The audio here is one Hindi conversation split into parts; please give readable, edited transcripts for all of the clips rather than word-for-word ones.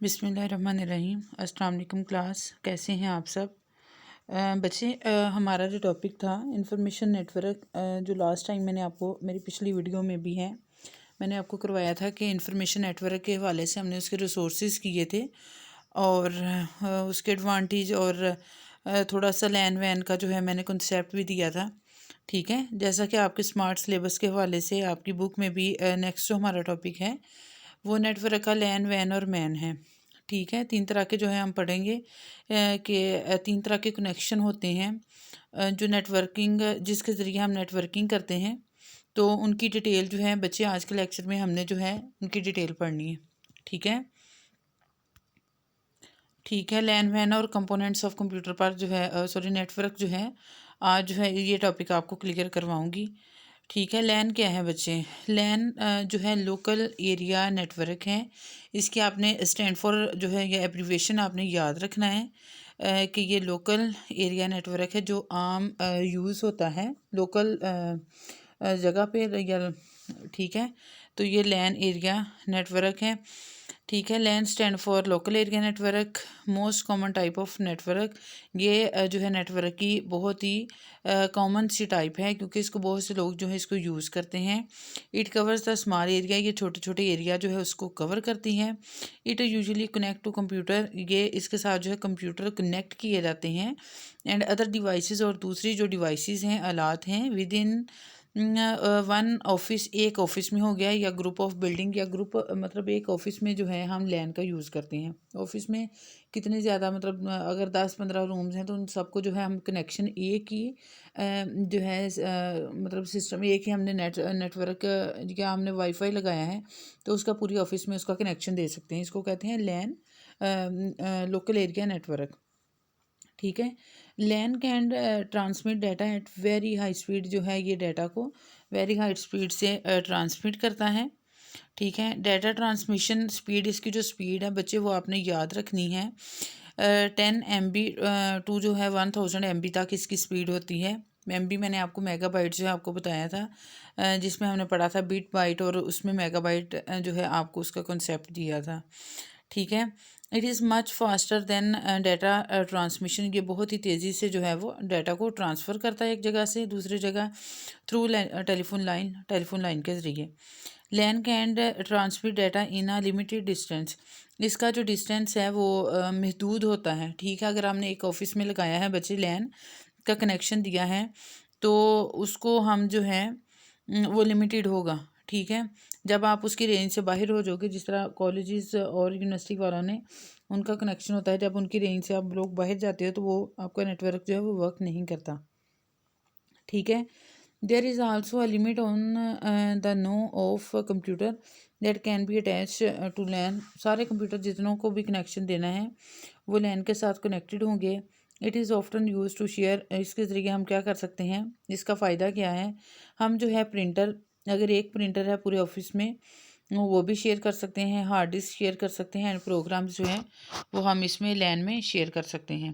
बिस्मिल्लाहिर्रहमानिर्रहीम। अस्सलाम वालेकुम क्लास, कैसे हैं आप सब बच्चे। हमारा जो टॉपिक था इंफॉर्मेशन नेटवर्क, जो लास्ट टाइम मैंने आपको मेरी पिछली वीडियो में भी है मैंने आपको करवाया था कि इंफॉर्मेशन नेटवर्क के हवाले से हमने उसके रिसोर्सेज किए थे और उसके एडवांटेज और थोड़ा सा लैन वैन का जो है मैंने कंसेप्ट भी दिया था। ठीक है, जैसा कि आपके स्मार्ट सिलेबस के हवाले से आपकी बुक में भी नेक्स्ट जो हमारा टॉपिक है वो नेटवर्क का लैन वैन और मैन है। ठीक है, तीन तरह के जो है हम पढ़ेंगे कि तीन तरह के कनेक्शन होते हैं जो नेटवर्किंग जिसके ज़रिए हम नेटवर्किंग करते हैं। तो उनकी डिटेल जो है बच्चे आज के लेक्चर में हमने जो है उनकी डिटेल पढ़नी है। ठीक है, ठीक है। लैन वैन और कंपोनेंट्स ऑफ कंप्यूटर पर जो है नेटवर्क जो है आज जो है ये टॉपिक आपको क्लियर करवाऊंगी। ठीक है, लैन क्या है बच्चे? लैन जो है लोकल एरिया नेटवर्क है। इसके आपने स्टैंड फॉर जो है ये एब्रीविएशन आपने याद रखना है कि ये लोकल एरिया नेटवर्क है जो आम यूज़ होता है लोकल जगह पे या ठीक है। तो ये लैन एरिया नेटवर्क है। ठीक है, LAN stand for local area network, most common type of network. ये जो है नेटवर्क की बहुत ही कॉमन सी टाइप है क्योंकि इसको बहुत से लोग जो है इसको यूज़ करते हैं। It covers the small area, ये छोटे छोटे एरिया जो है उसको कवर करती हैं। It usually connect to computer, ये इसके साथ जो है कंप्यूटर कनेक्ट किए जाते हैं। एंड अदर डिवाइसेस, और दूसरी जो डिवाइसेस हैं आलात हैं विद इन वन ऑफिस, एक ऑफिस में हो गया या ग्रुप ऑफ बिल्डिंग या ग्रुप मतलब एक ऑफिस में जो है हम लैन का यूज़ करते हैं। ऑफिस में कितने ज़्यादा मतलब अगर 10-15 रूम्स हैं तो उन सबको जो है हम कनेक्शन एक ही जो है मतलब सिस्टम एक ही हमने नेटवर्क या हमने वाईफाई लगाया है तो उसका पूरी ऑफिस में उसका कनेक्शन दे सकते हैं। इसको कहते हैं लैन लोकल एरिया नेटवर्क। ठीक है, LAN can transmit data at very high speed, जो है ये डाटा को वेरी हाई स्पीड से ट्रांसमिट करता है। ठीक है, डाटा ट्रांसमिशन स्पीड, इसकी जो स्पीड है बच्चे वो आपने याद रखनी है 10 MB टू जो है 1000 MB तक इसकी स्पीड होती है। MB मैंने आपको मेगाबाइट जो है आपको बताया था जिसमें हमने पढ़ा था बिट बाइट, और उसमें मेगाबाइट जो है आपको उसका कॉन्सेप्ट दिया था। ठीक है, it is much faster than data transmission, ये बहुत ही तेज़ी से जो है वो डाटा को ट्रांसफ़र करता है एक जगह से दूसरी जगह थ्रू टेलीफोन लाइन के ज़रिए। LAN can transmit data in a limited distance, इसका जो डिस्टेंस है वो महदूद होता है। ठीक है, अगर हमने एक ऑफिस में लगाया है बच्चे लैन का कनेक्शन दिया है तो उसको हम जो है वो लिमिटेड होगा। ठीक है, जब आप उसकी रेंज से बाहर हो जाओगे, जिस तरह कॉलेजेस और यूनिवर्सिटी वालों ने उनका कनेक्शन होता है, जब उनकी रेंज से आप लोग बाहर जाते हो तो वो आपका नेटवर्क जो है वो वर्क नहीं करता। ठीक है, there is also a limit on the no of computer that can be attach to LAN, सारे कंप्यूटर जितनों को भी कनेक्शन देना है वो लैन के साथ कनेक्टेड होंगे। It is often use to share, इसके ज़रिए हम क्या कर सकते हैं, इसका फ़ायदा क्या है, हम जो है प्रिंटर, अगर एक प्रिंटर है पूरे ऑफिस में वो भी शेयर कर सकते हैं, हार्ड डिस्क शेयर कर सकते हैं, एंड प्रोग्राम्स जो हैं वो हम इसमें लैन में शेयर कर सकते हैं।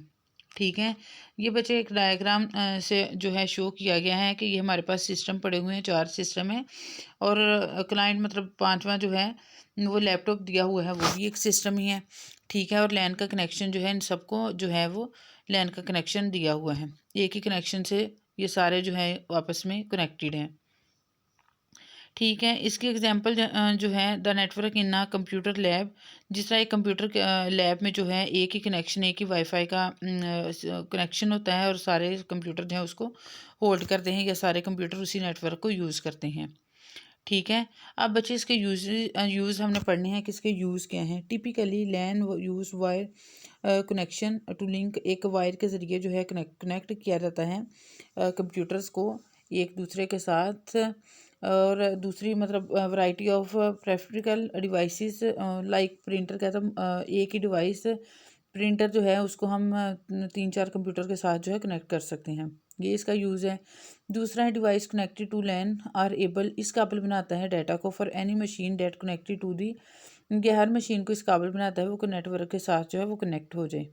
ठीक है, ये बच्चे एक डायग्राम से जो है शो किया गया है कि ये हमारे पास सिस्टम पड़े हुए हैं, 4 सिस्टम है और क्लाइंट मतलब पांचवा जो है वो लैपटॉप दिया हुआ है वो भी एक सिस्टम ही है। ठीक है, और लैन का कनेक्शन जो है इन सबको जो है वो लैन का कनेक्शन दिया हुआ है, एक ही कनेक्शन से ये सारे जो है आपस में कनेक्टेड हैं। ठीक है, इसकी एग्जांपल जो है the network in a computer lab, जिस तरह एक कंप्यूटर लैब में जो है एक ही कनेक्शन, एक ही वाईफाई का कनेक्शन होता है और सारे कंप्यूटर जो है उसको होल्ड करते हैं या सारे कंप्यूटर उसी नेटवर्क को यूज़ करते हैं। ठीक है, अब बच्चे इसके यूज़ हमने पढ़ने हैं कि इसके यूज़ क्या हैं। Typically LAN use wire connection to link, एक वायर के ज़रिए जो है कनेक्ट किया जाता है कंप्यूटर्स को एक दूसरे के साथ। और दूसरी मतलब variety of practical devices like printer का, तो एक ही डिवाइस प्रिंटर जो है उसको हम 3-4 कंप्यूटर के साथ जो है कनेक्ट कर सकते हैं, ये इसका यूज़ है। दूसरा है device connected to LAN are able, इस काबिल बनाता है डाटा को for any machine that connected to the, ये हर मशीन को इस काबिल बनाता है वो नेटवर्क के साथ जो है वो कनेक्ट हो जाए।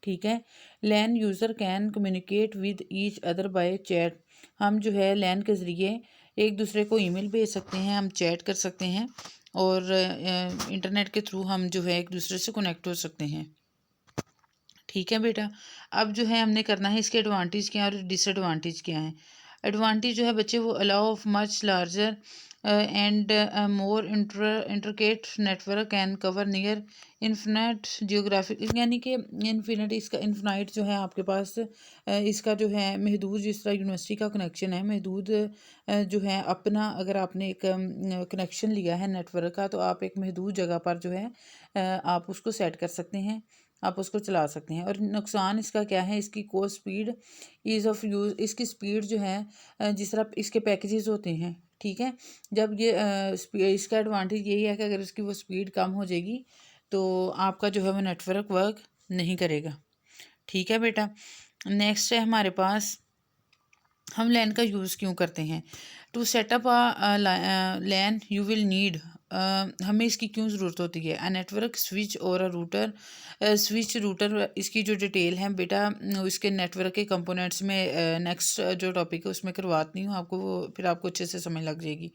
ठीक है, LAN user can communicate with each other by chat, हम जो है लैन के ज़रिए एक दूसरे को ईमेल भेज सकते हैं, हम चैट कर सकते हैं और इंटरनेट के थ्रू हम जो है एक दूसरे से कनेक्ट हो सकते हैं। ठीक है बेटा, अब जो है हमने करना है इसके एडवांटेज क्या है और डिसएडवांटेज क्या है। एडवांटेज जो है बच्चे वो allow of much larger and more intricate network can cover near infinite geographic, यानी कि इन्फिनिट, इसका इन्फिनाइट जो है आपके पास इसका जो है महदूद, जिस तरह यूनिवर्सिटी का कनेक्शन है महदूद जो है अपना, अगर आपने एक कनेक्शन लिया है नेटवर्क का तो आप एक महदूद जगह पर जो है आप उसको सेट कर सकते हैं, आप उसको चला सकते हैं। और नुकसान इसका क्या है, इसकी को स्पीड, ईज़ ऑफ यूज़, इसकी स्पीड जो है जिस तरह इसके पैकेजेस होते हैं, ठीक है, जब ये इसका एडवांटेज यही है कि अगर इसकी वो स्पीड कम हो जाएगी तो आपका जो है वो नेटवर्क वर्क नहीं करेगा। ठीक है बेटा, नेक्स्ट है हमारे पास हम लैन का यूज़ क्यों करते हैं। To setup LAN you will need, हमें इसकी क्यों ज़रूरत होती है। अ नेटवर्क स्विच और अ रूटर, स्विच रूटर, इसकी जो डिटेल है बेटा इसके नेटवर्क के कंपोनेंट्स में नेक्स्ट जो टॉपिक है उसमें करवाती हूँ आपको, वो फिर आपको अच्छे से समझ लग जाएगी।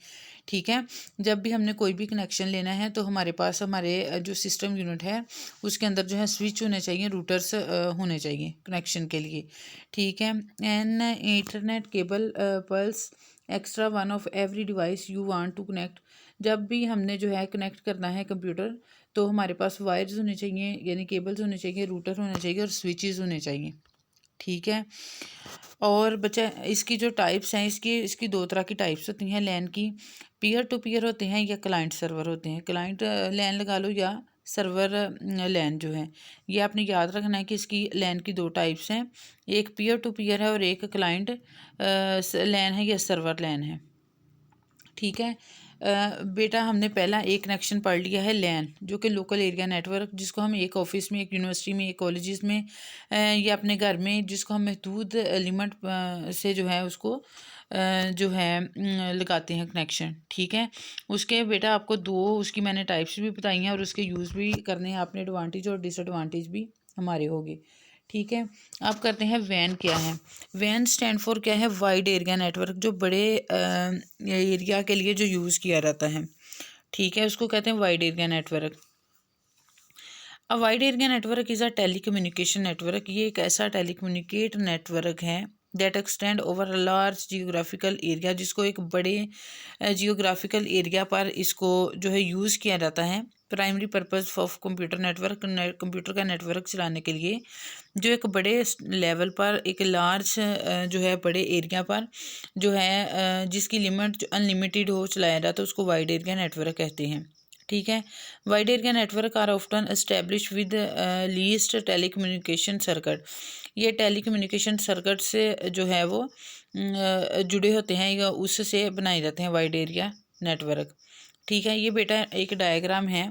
ठीक है, जब भी हमने कोई भी कनेक्शन लेना है तो हमारे पास हमारे जो सिस्टम यूनिट है उसके अंदर जो है स्विच होने चाहिए, रूटर्स होने चाहिए कनेक्शन के लिए। ठीक है, an internet cable plus extra one of every device you want to connect, जब भी हमने जो है कनेक्ट करना है कंप्यूटर तो हमारे पास वायर्स होने चाहिए, यानी केबल्स होने चाहिए, रूटर होने चाहिए और स्विचेस होने चाहिए। ठीक है, और बच्चा इसकी जो टाइप्स हैं, इसकी दो तरह की टाइप्स होती हैं लैन की, पीयर टू पीयर होते हैं या क्लाइंट सर्वर होते हैं। क्लाइंट लैन लगा लो या सर्वर लैन जो है, ये आपने याद रखना है कि इसकी लैन की दो टाइप्स हैं, एक पीयर टू पीयर है और एक क्लाइंट लैन है या सर्वर लैन है। ठीक है, बेटा हमने पहला एक कनेक्शन पढ़ लिया है लैन, जो कि लोकल एरिया नेटवर्क, जिसको हम एक ऑफिस में, एक यूनिवर्सिटी में, एक कॉलेजेस में या अपने घर में, जिसको हम महदूद लिमिट से जो है उसको जो है लगाते हैं कनेक्शन। ठीक है, उसके बेटा आपको दो उसकी मैंने टाइप्स भी बताई हैं और उसके यूज़ भी करने हैं आपने, एडवांटेज और डिसएडवांटेज भी हमारे होंगे। ठीक है, अब करते हैं वैन क्या है। वैन स्टैंड फॉर क्या है, वाइड एरिया नेटवर्क, जो बड़े एरिया के लिए जो यूज़ किया जाता है। ठीक है, उसको कहते हैं wide area network. A wide area network is a telecommunication network, ये एक ऐसा टेलीकम्युनिकेट नेटवर्क है that extend over a large geographical area, जिसको एक बड़े जियोग्राफिकल एरिया पर इसको जो है यूज़ किया जाता है। Primary purpose of computer network, computer का नेटवर्क चलाने के लिए जो एक बड़े लेवल पर, एक लार्ज जो है बड़े एरिया पर जो है जिसकी लिमिट अनलिमिटेड हो चलाया जाता है, उसको वाइड एरिया नेटवर्क कहते हैं। ठीक है, wide area network are often establish with least telecommunication circuit, ये टेलीकम्युनिकेशन सर्किट से जो है वो जुड़े होते हैं या उससे बनाए जाते हैं वाइड एरिया नेटवर्क। ठीक है, ये बेटा एक डायग्राम है,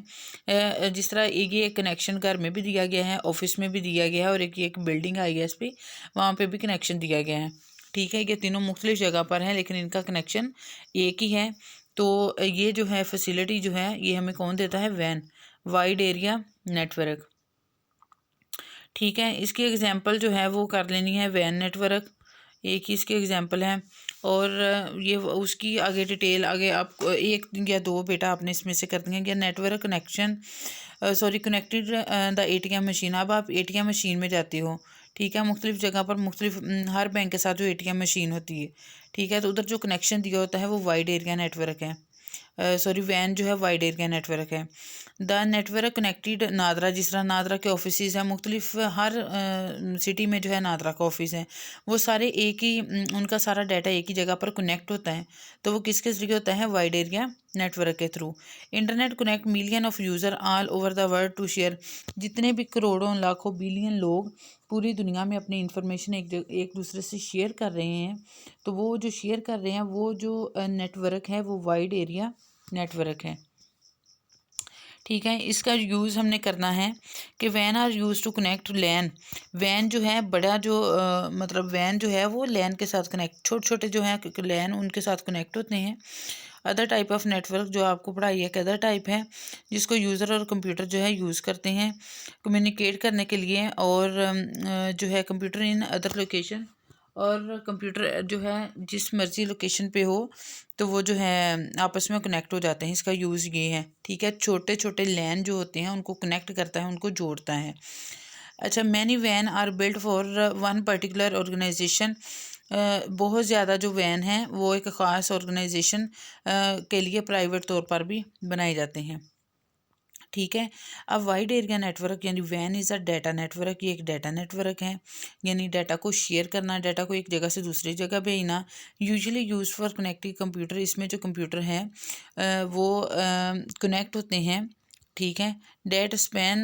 जिस तरह ये एक कनेक्शन घर में भी दिया गया है, ऑफिस में भी दिया गया है, और एक बिल्डिंग आई है इस पर, वहाँ पे भी कनेक्शन दिया गया है। ठीक है, ये तीनों मुख्तलिफ जगह पर हैं लेकिन इनका कनेक्शन एक ही है। तो ये जो है फैसिलिटी जो है ये हमें कौन देता है, वैन, वाइड एरिया नेटवर्क। ठीक है, इसकी एग्जांपल जो है वो कर लेनी है, वैन नेटवर्क एक ही इसके एग्जांपल है, और ये उसकी आगे डिटेल आगे आप एक या दो बेटा आपने इसमें से कर देंगे। Network connection sorry connected the ATM machine, अब आप ATM मशीन में जाते हो, ठीक है, मुख्तलिफ जगह पर मुख्तलिफ हर बैंक के साथ जो ATM मशीन होती है, ठीक है, तो उधर जो कनेक्शन दिया होता है वो वाइड एरिया नेटवर्क है, सॉरी वैन जो है वाइड एरिया नेटवर्क है। द नेटवर्क कनेक्टेड नादरा, जिस तरह नादरा के ऑफिस हैं मुख्तलिफ, हर सिटी में जो है नादरा का ऑफिस है, वो सारे एक ही उनका सारा डाटा एक ही जगह पर कनेक्ट होता है, तो वो किसके जरिए होता है, वाइड एरिया नेटवर्क के through. Internet connect million of user all over the world to share, जितने भी करोड़ों लाखों बिलियन लोग पूरी दुनिया में अपनी इंफॉर्मेशन एक दूसरे से शेयर कर रहे हैं, तो वो जो शेयर कर रहे हैं वो जो नेटवर्क है वो वाइड एरिया नेटवर्क है। ठीक है, इसका यूज़ हमने करना है कि वैन are use to connect LAN, वैन जो है बड़ा जो मतलब वैन जो है वो लैन के साथ कनेक्ट, छोटे छोटे जो हैं लैन उनके साथ कनेक्ट होते हैं। अदर टाइप ऑफ नेटवर्क जो आपको पढ़ाई है, अदर टाइप है जिसको यूज़र और कंप्यूटर जो है यूज़ करते हैं कम्युनिकेट करने के लिए, और जो है कंप्यूटर इन अदर लोकेशन, और कंप्यूटर जो है जिस मर्ज़ी लोकेशन पे हो तो वो जो है आपस में कनेक्ट हो जाते हैं। इसका यूज़ ये है, ठीक है। छोटे छोटे लैन जो होते हैं उनको कनेक्ट करता है, उनको जोड़ता है। अच्छा, मैनी वैन are build for one particular organisation. बहुत ज़्यादा जो वैन हैं वो एक ख़ास ऑर्गेनाइजेशन के लिए प्राइवेट तौर पर भी बनाए जाते हैं, ठीक है। अब वाइड एरिया नेटवर्क यानी van is a data network, ये एक डाटा नेटवर्क है, यानी डाटा को शेयर करना, डाटा को एक जगह से दूसरी जगह भेजना। Usually use for connecting computer, इसमें जो कंप्यूटर हैं वो कनेक्ट होते हैं, ठीक है। डेट स्पैन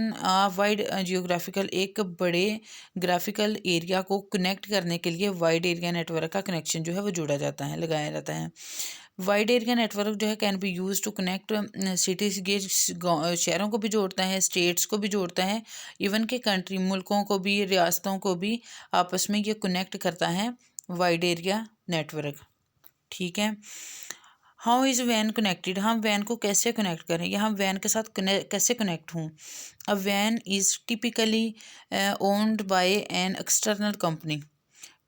वाइड जियोग्राफिकल, एक बड़े ग्राफिकल एरिया को कनेक्ट करने के लिए वाइड एरिया नेटवर्क का कनेक्शन जो है वो जोड़ा जाता है, लगाया जाता है। वाइड एरिया नेटवर्क जो है can be use to connect cities, ये शहरों को भी जोड़ता है, स्टेट्स को भी जोड़ता है, इवन के कंट्री मुल्कों को भी, रियासतों को भी आपस में ये कनेक्ट करता है वाइड एरिया नेटवर्क, ठीक है। हाउ इज़ वैन कनेक्टेड, हम वैन को कैसे कनेक्ट करें या हम वैन के साथ कैसे कनेक्ट हों। अ वैन is typically owned by an external company,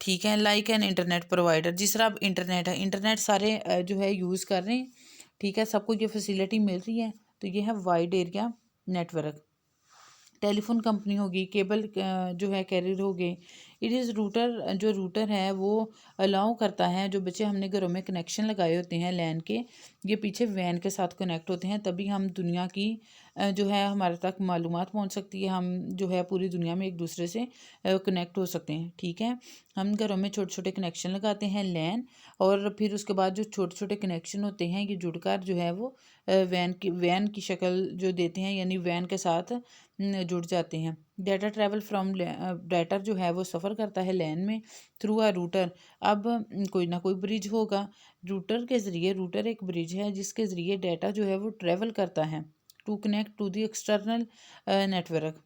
ठीक है, लाइक एन इंटरनेट प्रोवाइडर। जिस तरह अब इंटरनेट है, इंटरनेट सारे जो है यूज़ कर रहे हैं, ठीक है, सबको ये फैसिलिटी मिल रही है, तो ये है wide area network. Telephone company होगी, केबल जो है कैरियर हो गए। इट इज़ रूटर, जो रूटर है वो अलाउ करता है, जो बच्चे हमने घरों में कनेक्शन लगाए होते हैं लैन के, ये पीछे वैन के साथ कनेक्ट होते हैं, तभी हम दुनिया की जो है हमारे तक मालूमात पहुंच सकती है, हम जो है पूरी दुनिया में एक दूसरे से कनेक्ट हो सकते हैं, ठीक है। हम घरों में छोटे छोटे कनेक्शन लगाते हैं लैन, और फिर उसके बाद जो छोटे छोटे कनेक्शन होते हैं ये जुड़कर जो है वो वैन की शक्ल जो देते हैं, यानी वैन के साथ जुड़ जाते हैं। डाटा ट्रैवल फ्रॉम, डाटा जो है वो सफ़र करता है लैन में थ्रू अ रूटर। अब कोई ना कोई ब्रिज होगा, रूटर के ज़रिए, रूटर एक ब्रिज है जिसके ज़रिए डाटा जो है वो ट्रैवल करता है to connect to the external network,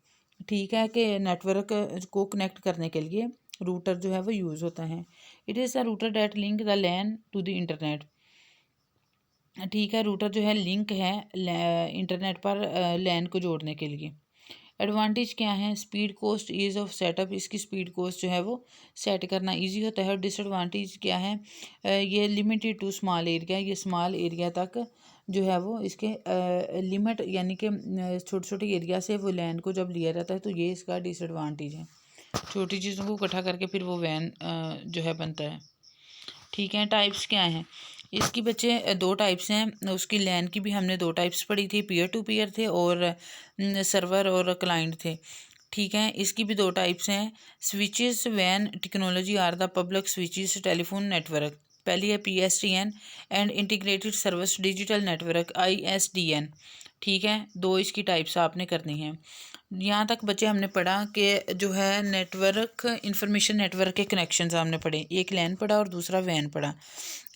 ठीक है, कि नेटवर्क को कनेक्ट करने के लिए रूटर जो है वो यूज़ होता है। It is a router that link the LAN to the internet, ठीक है, रूटर जो है लिंक है इंटरनेट पर लैन को जोड़ने के लिए। एडवांटेज क्या है, speed, cost, ease of setup, इसकी स्पीड कॉस्ट जो है वो सेट करना इजी होता है। और डिसएडवांटेज क्या है, ये लिमिटेड टू स्मॉल एरिया, ये स्मॉल एरिया तक जो है वो इसके लिमिट, यानी कि छोटे छोटे एरिया से वो लैन को जब लिया जाता है तो ये इसका डिसएडवांटेज है। छोटी चीज़ों को इकट्ठा करके फिर वो वैन जो है बनता है, ठीक है। टाइप्स क्या हैं इसकी बच्चे, दो टाइप्स हैं, उसकी लैन की भी हमने दो टाइप्स पढ़ी थी, पीयर टू पीयर थे और सर्वर और क्लाइंट थे, ठीक है। इसकी भी दो टाइप्स हैं। स्विचेस वैन technology are the public switches telephone network, पहली है PSTN and integrated service digital network ISDN, ठीक है। दो इसकी टाइप्स आपने करनी है। यहाँ तक बच्चे हमने पढ़ा कि जो है नेटवर्क, इंफॉर्मेशन नेटवर्क के कनेक्शंस हमने पढ़े, एक लैन पढ़ा और दूसरा वैन पढ़ा।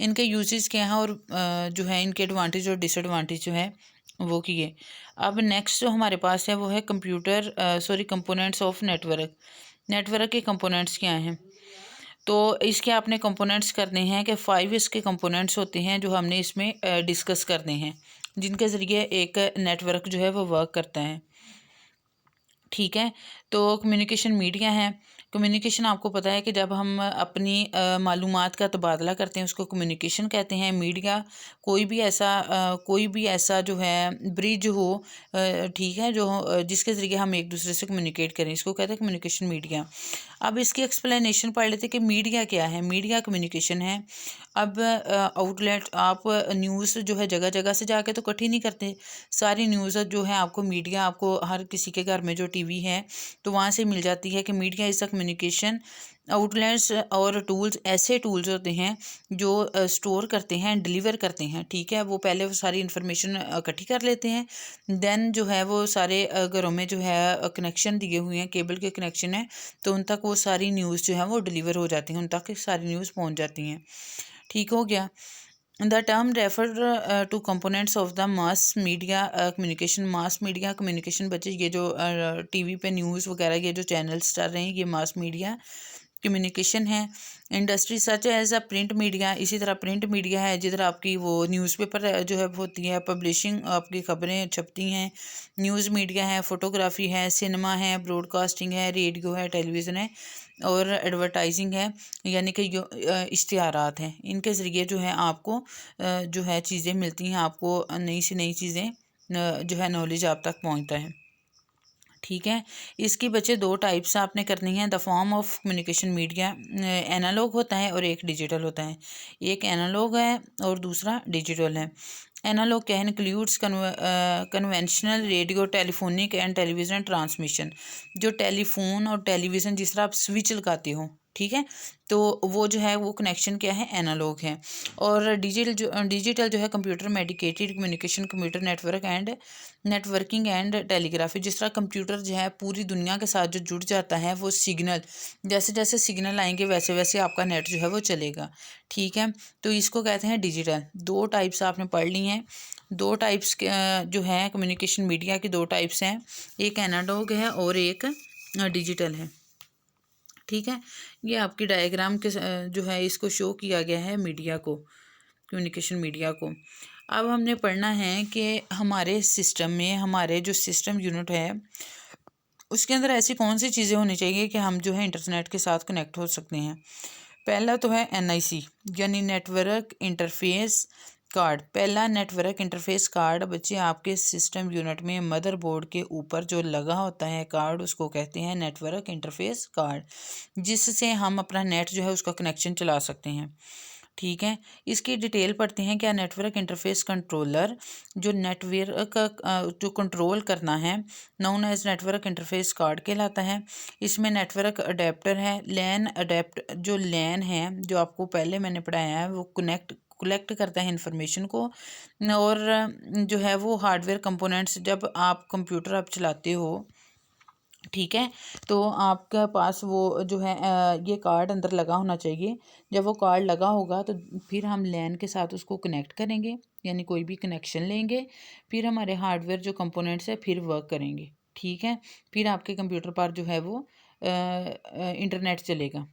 इनके यूजेस क्या हैं और जो है इनके एडवांटेज और डिसएडवांटेज जो है वो किए। अब नेक्स्ट जो हमारे पास है वो है कंपोनेंट्स ऑफ नेटवर्क। नेटवर्क के कंपोनेंट्स क्या हैं, तो इसके आपने कंपोनेंट्स करने हैं कि 5 इसके कंपोनेंट्स होते हैं जो हमने इसमें डिस्कस करने हैं, जिनके ज़रिए एक नेटवर्क जो है वो वर्क करता है, ठीक है। तो कम्युनिकेशन मीडिया है। कम्युनिकेशन आपको पता है कि जब हम अपनी मालूमात का तबादला करते हैं उसको कम्युनिकेशन कहते हैं। मीडिया कोई भी ऐसा जो है ब्रिज हो, ठीक है, जो जिसके ज़रिए हम एक दूसरे से कम्युनिकेट करें, इसको कहते हैं कम्युनिकेशन मीडिया। अब इसकी एक्सप्लेनेशन पढ़ लेते कि मीडिया क्या है। मीडिया कम्युनिकेशन है। अब आउटलेट, आप न्यूज़ जो है जगह जगह से जाके तो इकट्ठी नहीं करते, सारी न्यूज़ जो है आपको मीडिया, आपको हर किसी के घर में जो टीवी है तो वहाँ से मिल जाती है। कि media is a communication outlets और टूल्स, ऐसे टूल्स होते हैं जो स्टोर करते हैं, डिलीवर करते हैं, ठीक है। वो पहले वो सारी इन्फॉर्मेशन इकट्ठी कर लेते हैं, देन जो है वो सारे घरों में जो है कनेक्शन दिए हुए हैं, केबल के कनेक्शन है, तो उन तक वो सारी न्यूज़ जो है वो डिलीवर हो जाती हैं, उन तक सारी न्यूज़ पहुँच जाती हैं, ठीक हो गया। The term refer two components of the mass media communication. Mass media communication बच्चे, ये जो टीवी पे न्यूज़ वगैरह ये जो चैनल्स चल रहे हैं ये मास मीडिया कम्युनिकेशन है। Industry such as a print media, इसी तरह प्रिंट मीडिया है जिधर आपकी वो न्यूज़पेपर जो है होती है, पब्लिशिंग आपकी खबरें छपती हैं। न्यूज़ मीडिया है, फोटोग्राफी है, सिनेमा है, ब्रॉडकास्टिंग है, रेडियो है, टेलीविज़न है और एडवर्टाइजिंग है, यानी कि जो इश्तिहारात हैं, इनके ज़रिए जो है आपको जो है चीज़ें मिलती हैं, आपको नई से नई चीज़ें जो है नॉलेज आप तक पहुंचता है। ठीक है, इसकी बच्चे दो टाइप्स आपने करनी है। The form of communication media analogue होता है और एक डिजिटल होता है। एक एनालॉग है और दूसरा डिजिटल है। एनालॉग क्या है, includes conventional radio, telephonic and television transmission. जो टेलीफोन और टेलीविज़न जिस तरह आप स्विच लगाते हो, ठीक है, तो वो जो है वो कनेक्शन क्या है, एनालॉग है। और डिजिटल जो है computer medicated communication, computer network and networking and telegraphy. जिस तरह कंप्यूटर जो है पूरी दुनिया के साथ जो जुड़ जाता है, वो सिग्नल जैसे जैसे सिग्नल आएंगे वैसे वैसे आपका नेट जो है वो चलेगा। ठीक है, तो इसको कहते हैं डिजिटल। दो टाइप्स आपने पढ़ ली हैं। दो टाइप्स जो है कम्युनिकेशन मीडिया की, दो टाइप्स हैं, एक एनालॉग है और एक डिजिटल है। ठीक है, ये आपकी डायग्राम के जो है इसको शो किया गया है मीडिया को, कम्युनिकेशन मीडिया को। अब हमने पढ़ना है कि हमारे सिस्टम में, हमारे जो सिस्टम यूनिट है उसके अंदर ऐसी कौन सी चीज़ें होनी चाहिए कि हम जो है इंटरनेट के साथ कनेक्ट हो सकते हैं। पहला तो है NIC यानी नेटवर्क इंटरफेस कार्ड। पहला नेटवर्क इंटरफेस कार्ड बच्चे आपके सिस्टम यूनिट में मदरबोर्ड के ऊपर जो लगा होता है कार्ड, उसको कहते हैं नेटवर्क इंटरफेस कार्ड, जिससे हम अपना नेट जो है उसका कनेक्शन चला सकते हैं। ठीक है, इसकी डिटेल पढ़ते हैं। क्या नेटवर्क इंटरफेस कंट्रोलर, जो नेटवर्क जो कंट्रोल करना है, known as network interface card कहलाता है। इसमें नेटवर्क अडेप्टर है, लैन अडेप्ट, जो लैन है जो आपको पहले मैंने पढ़ाया है, वो कलेक्ट करता है इंफॉर्मेशन को। और जो है वो हार्डवेयर कंपोनेंट्स, जब आप कंप्यूटर आप चलाते हो, ठीक है, तो आपके पास वो जो है ये कार्ड अंदर लगा होना चाहिए। जब वो कार्ड लगा होगा तो फिर हम लैन के साथ उसको कनेक्ट करेंगे, यानी कोई भी कनेक्शन लेंगे, फिर हमारे हार्डवेयर जो कंपोनेंट्स है फिर वर्क करेंगे। ठीक है, फिर आपके कंप्यूटर पर जो है वो इंटरनेट चलेगा।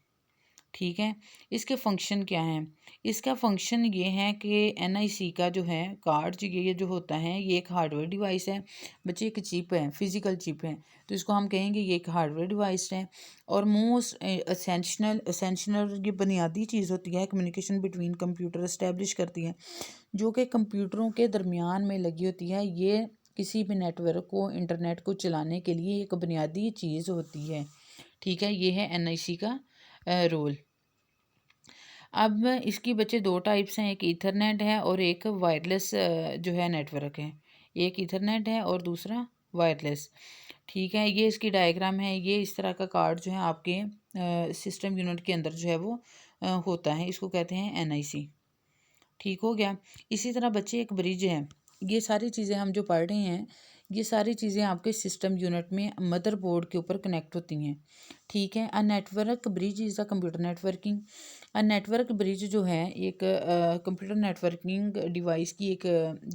ठीक है, इसके फंक्शन क्या हैं। इसका फंक्शन ये है कि NIC का जो है कार्ड, जो ये जो होता है ये एक हार्डवेयर डिवाइस है बच्चे, एक चिप है, फिजिकल चिप है, तो इसको हम कहेंगे ये एक हार्डवेयर डिवाइस है। और मोस्ट असेंशनल ये बुनियादी चीज़ होती है, कम्युनिकेशन बिटवीन कंप्यूटर इस्टेब्लिश करती है, जो कि कंप्यूटरों के दरमियान में लगी होती है। ये किसी भी नेटवर्क को, इंटरनेट को चलाने के लिए एक बुनियादी चीज़ होती है। ठीक है, ये है NIC का रोल। अब इसकी बच्चे दो टाइप्स हैं, एक ईथरनेट है और एक वायरलेस जो है नेटवर्क है। एक ईथरनेट है और दूसरा वायरलेस। ठीक है, ये इसकी डायग्राम है। ये इस तरह का कार्ड जो है आपके सिस्टम यूनिट के अंदर जो है वो होता है, इसको कहते हैं NIC। ठीक हो गया। इसी तरह बच्चे एक ब्रिज है। ये सारी चीज़ें हम जो पढ़ रहे हैं, ये सारी चीज़ें आपके सिस्टम यूनिट में मदरबोर्ड के ऊपर कनेक्ट होती हैं। ठीक है, a network bridge is a computer networking. A network bridge जो है एक कंप्यूटर नेटवर्किंग डिवाइस की एक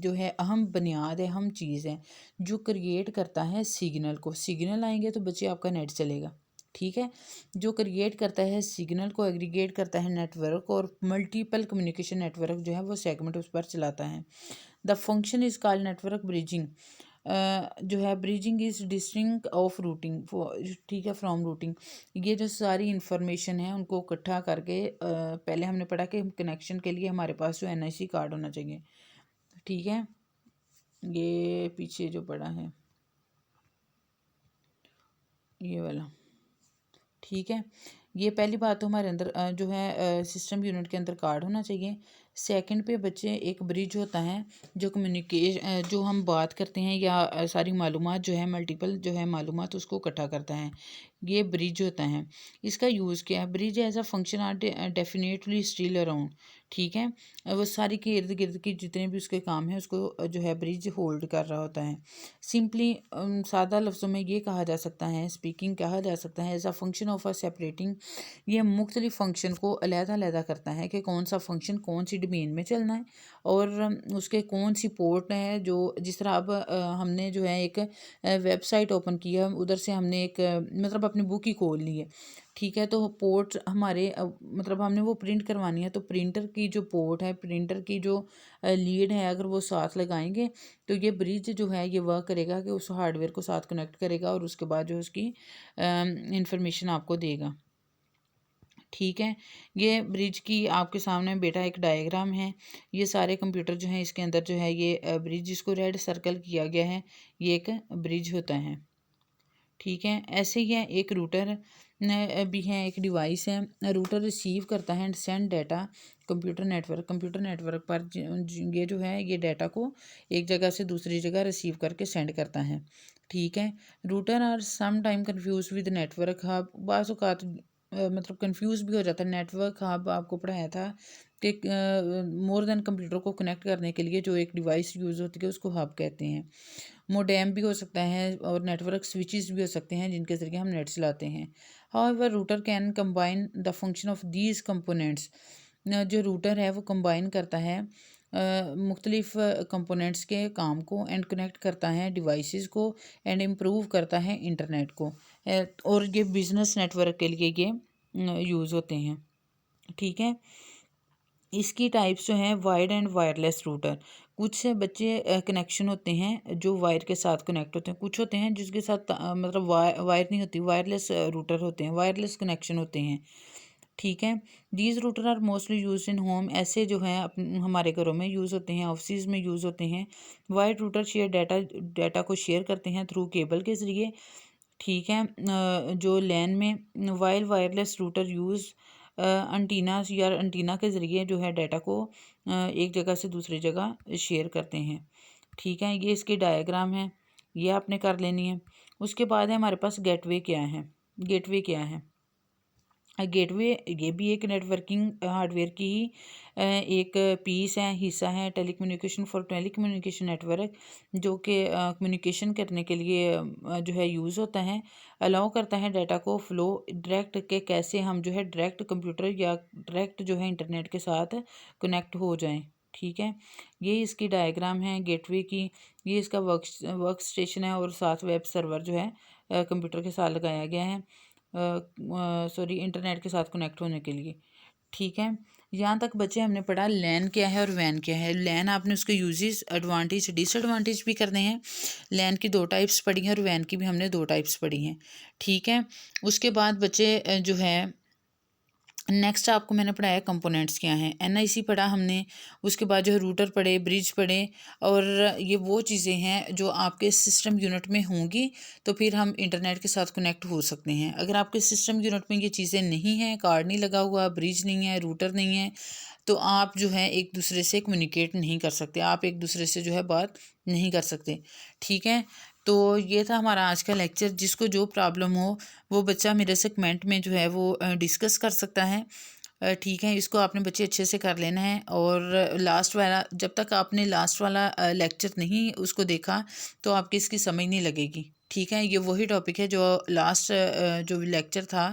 जो है अहम बुनियाद है, अहम चीज़ है, जो क्रिएट करता है सिग्नल को। सिग्नल आएंगे तो बच्चे आपका नेट चलेगा। ठीक है, जो क्रिएट करता है सिग्नल को, एग्रीगेट करता है नेटवर्क, और मल्टीपल कम्युनिकेशन नेटवर्क जो है वो सेगमेंट उस पर चलाता है। The function is called network bridging. जो है bridging is distinct of routing, ठीक है, फ्रॉम रूटिंग। ये जो सारी इंफॉर्मेशन है उनको इकट्ठा करके पहले हमने पढ़ा कि कनेक्शन के लिए हमारे पास जो NIC कार्ड होना चाहिए। ठीक है, ये पीछे जो पड़ा है ये वाला। ठीक है, ये पहली बात तो हमारे अंदर जो है सिस्टम यूनिट के अंदर कार्ड होना चाहिए। सेकंड पे बच्चे एक ब्रिज होता है जो जो हम बात करते हैं या सारी मालूमात जो है, मल्टीपल जो है मालूमात उसको इकट्ठा करता है, ये ब्रिज होता है। इसका यूज़ क्या है, bridge as a function are definitely still around. ठीक है, वो सारी के इर्द गिर्द की जितने भी उसके काम है उसको जो है ब्रिज होल्ड कर रहा होता है। सिंपली सादा लफ्ज़ों में ये कहा जा सकता है, स्पीकिंग कहा जा सकता है, as a function of a separating. ये मुख्तलिफ फंक्शन को अलहदा अलहदा करता है कि कौन सा फंक्शन कौन सी डोमेन में चलना है, और उसके कौन सी पोर्ट है, जो जिस तरह अब हमने जो है एक वेबसाइट ओपन किया, उधर से हमने एक मतलब अपनी बुक ही खोल ली है, ठीक है। तो पोर्ट हमारे मतलब हमने वो प्रिंट करवानी है, तो प्रिंटर की जो पोर्ट है, प्रिंटर की जो लीड है, अगर वो साथ लगाएंगे तो ये ब्रिज जो है ये वर्क करेगा कि उस हार्डवेयर को साथ कनेक्ट करेगा और उसके बाद जो उसकी इंफॉर्मेशन आपको देगा, ठीक है। ये ब्रिज की आपके सामने बेटा एक डायग्राम है। ये सारे कंप्यूटर जो हैं इसके अंदर जो है ये ब्रिज जिसको रेड सर्कल किया गया है, ये एक ब्रिज होता है, ठीक है। ऐसे ही है एक रूटर भी है, एक डिवाइस है। रूटर रिसीव करता है and send data computer network पर ये जो है ये डाटा को एक जगह से दूसरी जगह रिसीव करके सेंड करता है, ठीक है। Router are some time confuse with network hub, बाज़ औक़ात मतलब कंफ्यूज भी हो जाता है। नेटवर्क हब आपको पढ़ाया था कि मोर देन कंप्यूटर को कनेक्ट करने के लिए जो एक डिवाइस यूज़ होती है उसको हब कहते हैं। मोडेम भी हो सकता है और नेटवर्क स्विचेस भी हो सकते हैं जिनके ज़रिए हम नेट चलाते हैं। However router can combine the function of these components, जो रूटर है वो कंबाइन करता है मुख्तलिफ कंपोनेंट्स के काम को एंड कनेक्ट करता है डिवाइसेस को एंड इम्प्रूव करता है इंटरनेट को, और ये बिज़नेस नेटवर्क के लिए ये यूज़ होते हैं, ठीक है। इसकी टाइप्स जो हैं वायर्ड एंड वायरलेस रूटर। कुछ से बच्चे कनेक्शन होते हैं जो वायर के साथ कनेक्ट होते हैं, कुछ होते हैं जिसके साथ मतलब वायर नहीं होती, वायरलेस रूटर होते हैं, वायरलेस कनेक्शन होते हैं, ठीक है। These router are mostly use in home, ऐसे जो हैं हमारे घरों में यूज़ होते हैं, ऑफिस में यूज़ होते हैं। वायर्ड रूटर शेयर डाटा को शेयर करते हैं थ्रू केबल के ज़रिए, ठीक है। जो लैन में वाइल वायरलेस रूटर यूज़ अंटीनास या अंटीना के ज़रिए जो है डाटा को एक जगह से दूसरी जगह शेयर करते हैं, ठीक है। ये इसकी डायग्राम है, ये आपने कर लेनी है। उसके बाद है हमारे पास गेटवे क्या है। गेटवे क्या है? गेटवे ये भी एक नेटवर्किंग हार्डवेयर की ही एक पीस है, हिस्सा है। टेलीकम्युनिकेशन फॉर टेलीकम्युनिकेशन नेटवर्क, जो कि कम्युनिकेशन करने के लिए जो है यूज़ होता है। अलाउ करता है डाटा को फ्लो डायरेक्ट के, कैसे हम जो है डायरेक्ट कंप्यूटर या डायरेक्ट जो है इंटरनेट के साथ कनेक्ट हो जाएं, ठीक है। ये इसकी डायग्राम है गेटवे की। ये इसका वर्क स्टेशन है और साथ वेब सर्वर जो है कंप्यूटर के साथ लगाया गया है, सॉरी इंटरनेट के साथ कनेक्ट होने के लिए, ठीक है। यहाँ तक बच्चे हमने पढ़ा लैन क्या है और वैन क्या है। लैन आपने उसके यूजेस एडवांटेज डिसएडवांटेज भी करने हैं। लैन की 2 टाइप्स पढ़ी हैं और वैन की भी हमने 2 टाइप्स पढ़ी हैं, ठीक है। उसके बाद बच्चे जो है नेक्स्ट आपको मैंने पढ़ाया कंपोनेंट्स क्या हैं, एनआईसी पढ़ा हमने। उसके बाद जो है रूटर पढ़े, ब्रिज पढ़े, और ये वो चीज़ें हैं जो आपके सिस्टम यूनिट में होंगी तो फिर हम इंटरनेट के साथ कनेक्ट हो सकते हैं। अगर आपके सिस्टम यूनिट में ये चीज़ें नहीं हैं, कार्ड नहीं लगा हुआ, ब्रिज नहीं है, रूटर नहीं है, तो आप जो है एक दूसरे से कम्युनिकेट नहीं कर सकते, आप एक दूसरे से जो है बात नहीं कर सकते, ठीक है। तो ये था हमारा आज का लेक्चर। जिसको जो प्रॉब्लम हो वो बच्चा मेरे से कमेंट में जो है वो डिस्कस कर सकता है, ठीक है। इसको आपने बच्चे अच्छे से कर लेना है, और लास्ट वाला जब तक आपने लास्ट वाला लेक्चर नहीं उसको देखा तो आपकी इसकी समझ नहीं लगेगी, ठीक है। ये वही टॉपिक है जो लास्ट जो लेक्चर था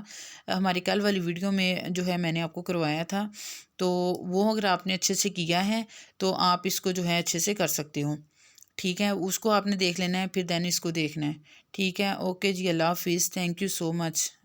हमारी कल वाली वीडियो में जो है मैंने आपको करवाया था, तो वो अगर आपने अच्छे से किया है तो आप इसको जो है अच्छे से कर सकते हो, ठीक है। उसको आपने देख लेना है फिर देन इसको देखना है, ठीक है। ओके जी, अल्लाह हाफिज़, थैंक यू सो मच।